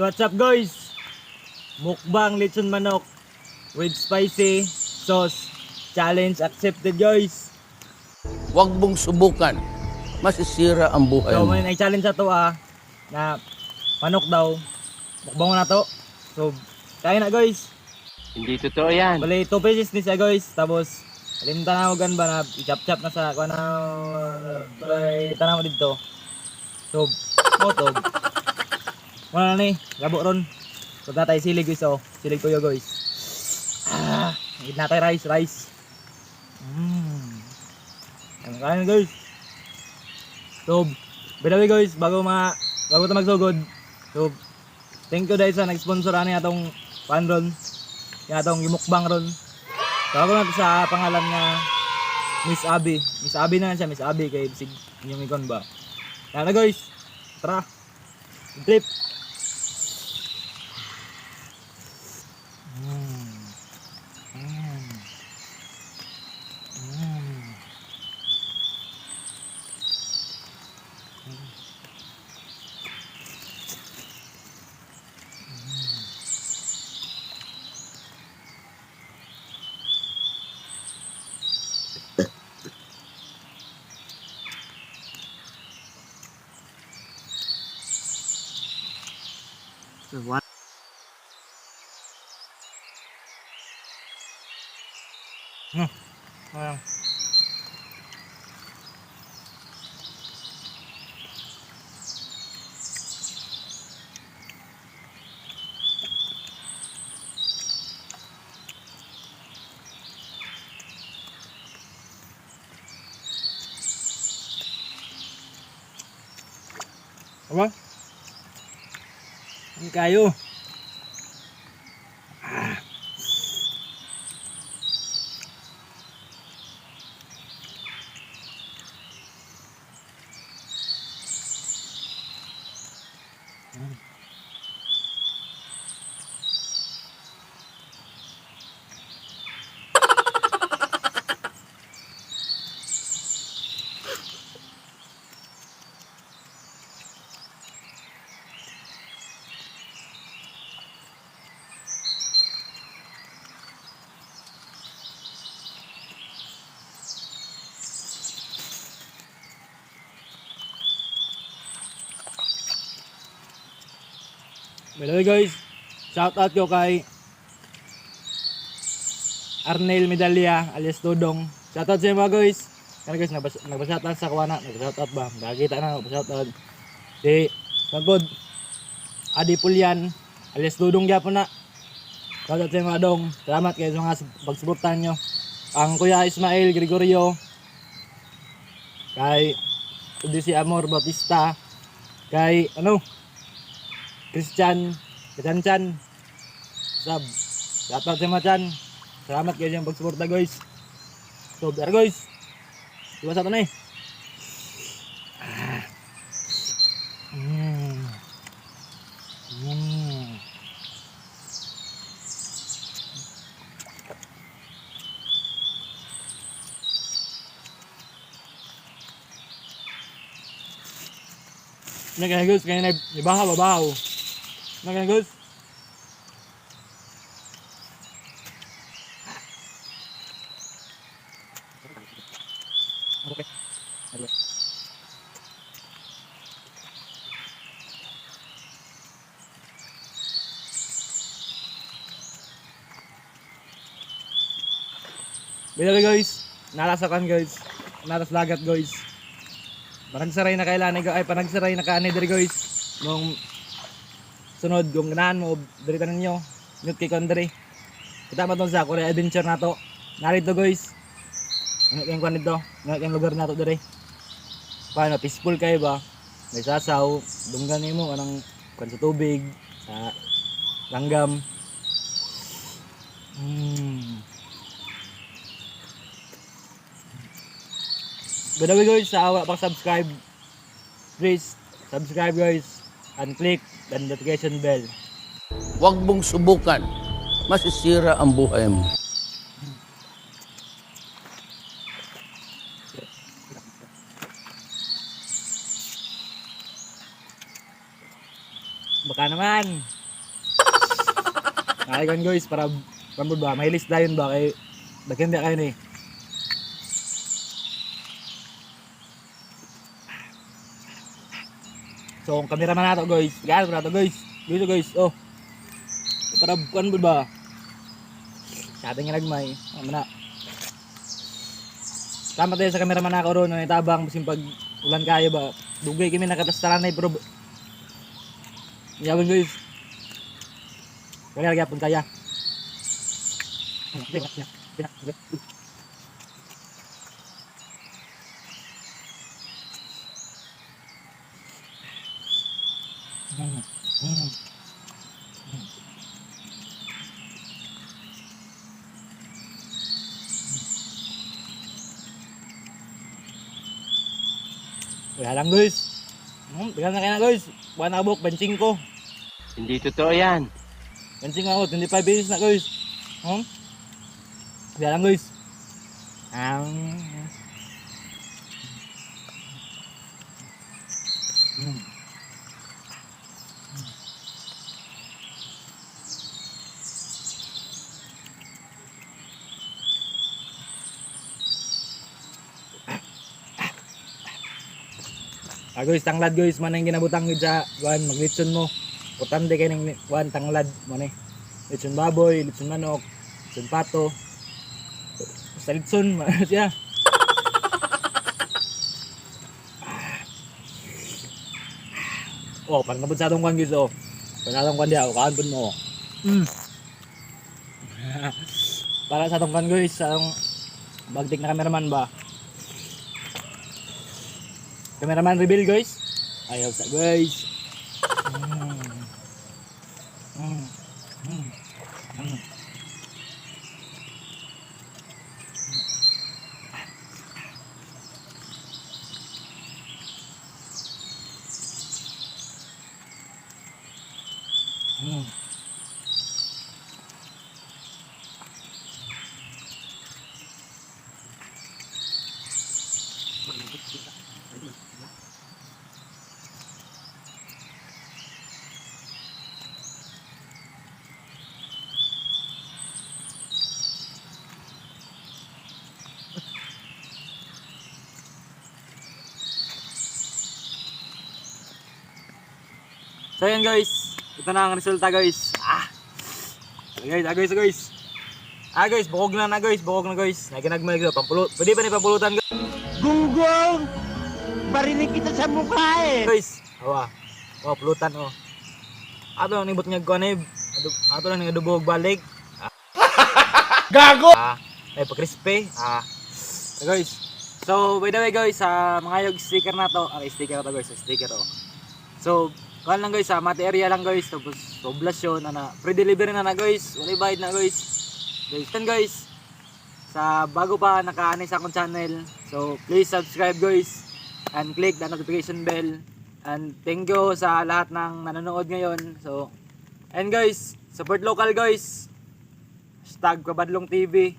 So what's up guys? Mukbang lechon manok with spicy sauce. Challenge accepted guys. Huwag mong subukan. Masisira ang buhay So mo. may challenge na to na manok daw. Mukbang na to. So kaya na guys. Hindi totoo yan. Bali 2 pieces ni siya guys. Tapos alimta na gan ba na i-chop-chop na sa kuha na tanaw dito. So moto. Wala na ni, labo ron. So tatay silig guys oh. Silig tuyo guys. Higit na tayo rice. Ang kain guys. So, by the way guys, bago ta magsugod. So, thank you dahil sa nag-sponsor ani atong pan ron. Yung atong yumukbang ron. Tawag natin sa pangalan nga Miss Abby. Miss Abby na siya, Miss Abby kay bisig inyong ikon ba. Yan na guys. Tara. Trip. What? Ayan. Apa? Ang kayo. By the way guys, shout out ko kay Arnel Medalya alias Dodong. Shout out sa inyo mga guys. Kana guys, nagbashout out sa kuwana, nagbashout out ba? Nakita na nagbashout out. Di pagod Adi Pulyan alias Dodong gyapon na. Shout out sa inyo mga dong. Salamat kayo sa mga pagsuportahan nyo. Ang Kuya Ismael Gregorio, kay si Amor Bautista, kay Christian Chan sub. Shout out sa mga chan. Salamat kayo sa pagsuporta guys. So there guys. Diba sa ito na eh. Kaya guys, kaya na ibahaw. Kaya guys. Okay. Bila guys, nalasakan guys. Naras lagat guys. Panagsaray na kailan ay panagsaray na kaani diri guys. Nung sunod kung ganahan mo diri tanan niyo, nyut kay kon diri. Kita man sa Korea adventure nato. Narito guys. Ano yung kuan dito? Ano yung lugar nato diri? Paano peaceful kayo ba? May sasaw, dunggan nimo anang kuan sa tubig, sa langgam. By the way guys, sa awa pag-subscribe, please subscribe guys and click the notification bell. Huwag mong subukan. Masisira ang buhay mo. Baka naman. Nakaikan guys, para pambod ba? May list dayon ba? Kay daghan di kayo ni. So, ang cameraman nato guys. Gaan ko nato guys. Dito guys, oh. Para pambod ba? Sa ating nagmay. Na. Tama tayo sa cameraman nako ron, na itabang bisin pag ulan kayo ba. Dugay kami nakatastaran na pero yawan guys. Kaya lagi pun kaya. Wala lang guys. Tingnan na kayo na guys. Buwan na kabuk, benching ko. Hindi totoo yan. Benching ako, 25 pesos na guys. Wala lang guys. Guys, tanglad guys, man ang ginabutang gud sa kuan maglitson mo. Importante kay ning kuan tanglad mo ni. Litson baboy, litson manok, litson pato. Sa litson siya. Oh, parang nabud sa atong kuan guys oh. Para sa atong kuan dia, kaan pud mo. Para sa atong kuan guys, sa atong bagtik na cameraman ba. Cameraman reveal guys. Ayaw sa guys. So yan guys, ito na ang resulta guys. Guys, bukog na guys, Naginagmay ko, pwede pa ni pampulutan guys. Gunggong! Barinig kita sa mukha eh! Guys, pulutan oh. Ato lang nibot nga kuanib, ato lang nga dubog balik. Gago! Ay pa-crispy. Guys, so by the way guys, mga yung sticker na to, sticker oh. So, kuan lang guys, material lang guys, tapos poblasyon na pre-delivery na guys, wala bayad na guys. Then guys, sa bago pa naka-ani sa akong channel, so please subscribe guys and click the notification bell. And thank you sa lahat ng nanonood ngayon. So, and guys, support local guys. #Kabadlong TV.